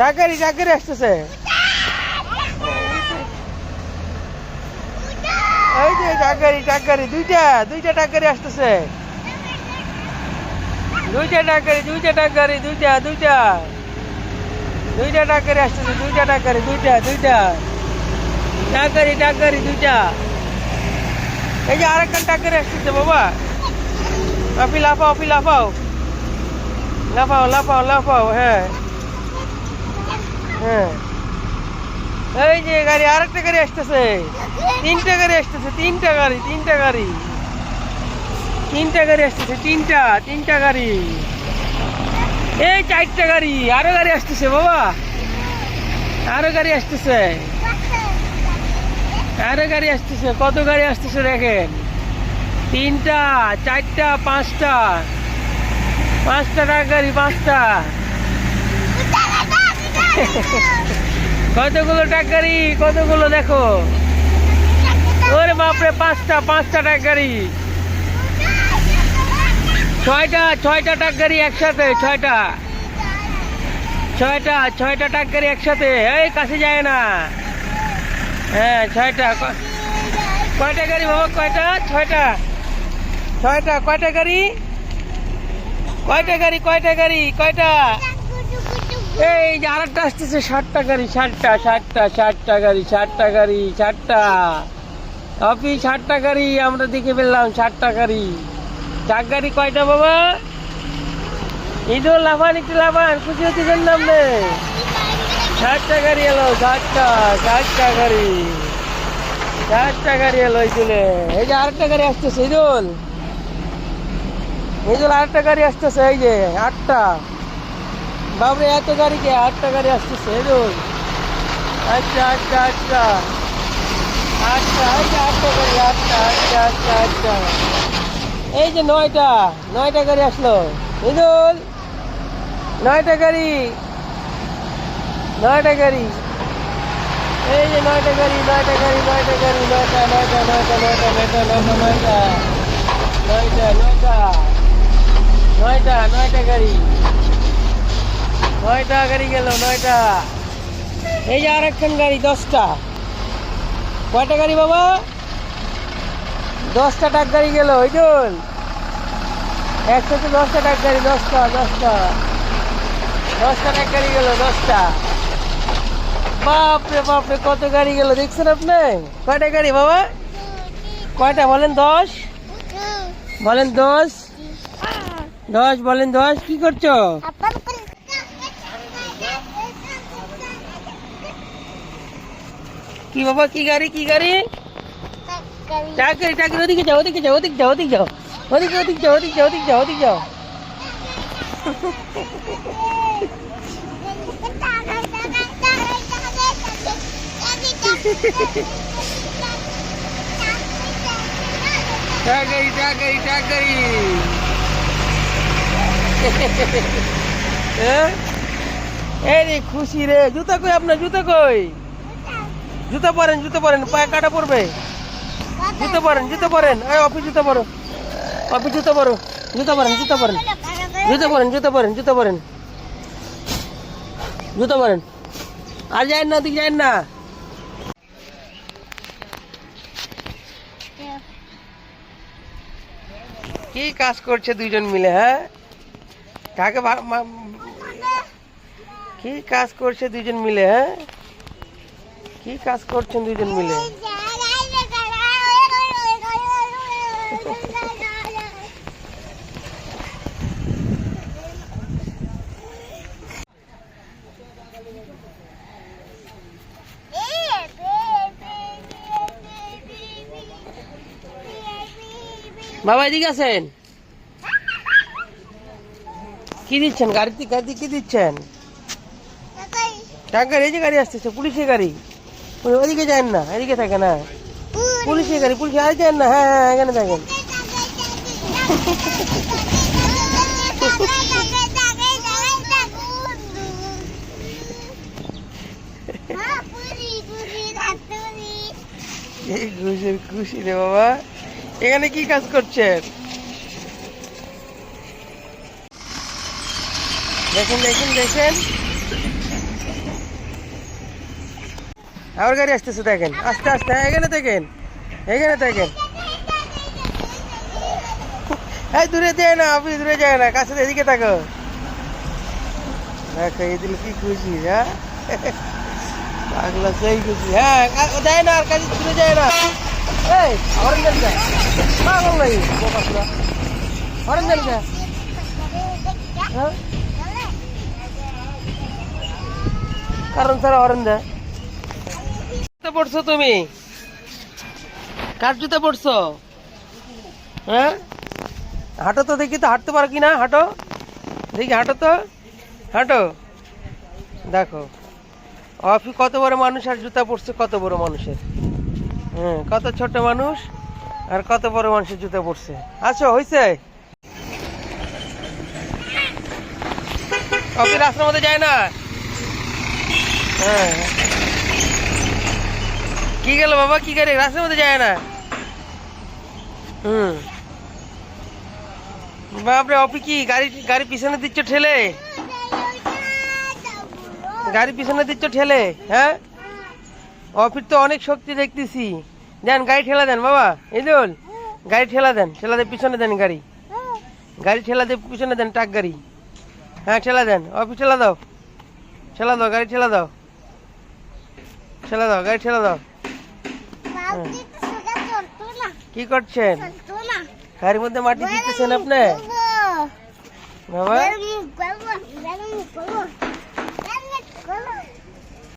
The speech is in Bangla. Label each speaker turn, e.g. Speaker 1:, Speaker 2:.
Speaker 1: টাকারি টাকারি আসতেছে। এই যে টাকারি টাকারি দুইটা দুইটা টাকারি আসতেছে। দুইটা টাকারি দুইটা টাকারি দুইটা দুইটা দুইটা টাকারি আসতেছে। দুইটা টাকারি দুইটা দুইটা টাকারি টাকারি দুইটা। এই যে আরেকটা টাকারি আসতেছে বাবা। আপনি লাফাও আপনি লাফাও লাফাও লাফাও লাফাও। হ্যাঁ হ্যাঁ এই যে গাড়ি আরেকটা গাড়ি আসতেছে। তিনটা গাড়ি আসতেছে। তিনটা গাড়ি তিনটা গাড়ি তিনটা গাড়ি আসতেছে। তিনটা তিনটা গাড়ি। এই চারটা গাড়ি। আরো গাড়ি আসতেছে বাবা। আরো গাড়ি আসতেছে। আরো গাড়ি আসতেছে। কত গাড়ি আসতেছে দেখেন। তিনটা চারটা পাঁচটা। পাঁচটা গাড়ি পাঁচটা। কতগুলো টাকারি কতগুলো দেখো। ওরে বাপরে পাঁচটা পাঁচটা টাকারি। ছয়টা ছয়টা টাকারি একসাথে। ছয়টা ছয়টা ছয়টা টাকারি একসাথে। এই কাছে যায় না। হ্যাঁ ছয়টা। কয়টা গাড়ি বাবা কয়টা? ছয়টা ছয়টা। কয়টা গাড়ি কয়টা গাড়ি কয়টা গাড়ি কয়টা? এই যে আরেকটা আসতেছে। 60টা গাড়ি। 60টা 60টা 60টা গাড়ি 60টা গাড়ি 60টা। অফিস 60টা গাড়ি আমরা দেখে ফেললাম। 60টা গাড়ি। চার গাড়ি কয়টা বাবা? ঈদুল লাফান একটু লাফান খুশি হতে জানলাম নে। 60টা গাড়ি এলো। 60টা 60টা গাড়ি 60টা গাড়ি এলো ঈদুলে। এই যে আরেকটা গাড়ি আসতেছে। ঈদুল ঈদুল আরেকটা গাড়ি আসতেছে। এই যে 8টা। বাবরে এত গাড়ি কে? 8টা গাড়ি আসতেছে। ঈদুল আচ্ছা আচ্ছা আচ্ছা আচ্ছা। এই যে 8টা গাড়ি 8টা আচ্ছা আচ্ছা আচ্ছা। এই যে 9টা 9টা গাড়ি আসলো। ঈদুল 9টা গাড়ি 9টা গাড়ি। এই যে 9টা গাড়ি 9টা গাড়ি 9টা গাড়ি 9টা 9টা 9টা 9টা 9টা 9টা 9টা 9টা 9টা 9টা গাড়ি 9টা গাড়ি গেল। 9টা। এই যে আরেকখান গাড়ি 10টা। কয়টা গাড়ি বাবা? 10টা টাক গাড়ি গেল। ঈদুল একসাথে 10টা টাক গাড়ি। 10টা 10টা 10টা টাক গাড়ি গেল। 10টা। বাপরে বাপরে কত গাড়ি গেল দেখছেন আপনি? কয়টা গাড়ি বাবা? কয়টা বলেন? 10 বলেন। 10 10 বলেন। 10 কি করছো? কি বাবা কি গাড়ি কি গাড়ি? টাকারি টাকারি। ওদিকে যাও ওদিকে যাও ওদিকে যাও ওদিকে যাও ওদিকে ওদিকে যাও ওদিকে যাও ওদিকে যাও ওদিকে যাও। টাকারি টাকারি টাকারি। এই রে খুশি রে। জুতা কই আপনার? জুতা কই? জুতা পরেন জুতা পরেন। পায়ে কাটা পড়বে। জুতো পরেন জুতো পরেন। এই অফিস জুতো পরো। অফিস জুতো পরো। জুতো পরেন জুতো পরেন জুতো পরেন জুতো পরেন জুতো পরেন জুতো পরেন। আর যায়েন না ওদিকে যায়েন না। কি কাজ করছে দুইজন মিলে? হ্যাঁ কাকে কি কাজ করছে দুইজন মিলে? হ্যাঁ কি কাজ করছেন দুইজন মিলে? বাবা এদিকে আছেন। কি দিচ্ছেন গাড়িতে? গাড়িতে কি দিচ্ছেন? টাকার। এই যে গাড়ি আসতেছে পুলিশের গাড়ি। ওদিকে যান না এদিকে থাকে না। পুলিশের গাড়ি পুলিশ। আর যান না। হ্যাঁ হ্যাঁ এখানে থাকেন। খুশি রে বাবা। এখানে কি কাজ করছেন? দেখেন দেখেন দেখেন, আবার গাড়ি আসতেছে দেখেন, আস্তে আস্তে, এখানে দেখেন, এখানে দেখেন। এই দূরে যায় না, আপনি দূরে যায় না, কাছে এদিকে থাকো। দেখো এই দিল কি খুশি, হ্যাঁ পাগলা সেই খুশি। হ্যাঁ যায় না, আর কাছে দূরে যায় না। এই হরেন দেন কে? পাগল নাই বোকাসুরা, হরেন দেন কে? হ্যাঁ কারণ ছাড়া হরেন দেয়। জুতা পড়ছো তুমি? কার জুতা পড়ছো? হ্যাঁ হাঁটো তো দেখি, তো হাঁটতে পারো কিনা, হাঁটো দেখি, হাঁটো তো, হাঁটো। দেখো অফি কত বড় মানুষ, আর জুতা পড়ছে কত বড় মানুষের। হ্যাঁ কত ছোট মানুষ আর কত বড় মানুষের জুতা পড়ছে। আচ্ছা হয়েছে, অফি রাস্তার মধ্যে যায় না। হ্যাঁ কি গেল বাবা, কি গাড়ি রাস্তার মধ্যে যায় না? হুম বাপরে, অপি কি গাড়ি গাড়ি পিছনে দিচ্ছ ঠেলে, গাড়ি পিছনে দিচ্ছ ঠেলে? হ্যাঁ অফির তো অনেক শক্তি দেখতেছি, দেন গাড়ি ঠেলা দেন বাবা, ইদুল গাড়ি ঠেলা দেন, ঠেলা দিয়ে পিছনে দেন, গাড়ি গাড়ি ঠেলা দিয়ে পিছনে দেন, ট্রাক গাড়ি। হ্যাঁ ঠেলা দেন, অফি ঠেলা দাও, ঠেলা দাও, গাড়ি ঠেলা দাও, ঠেলা দাও, গাড়ি ঠেলা দাও। কি করছেন? গাড়ির মধ্যে মাটি দিতেছেন আপনি বাবা?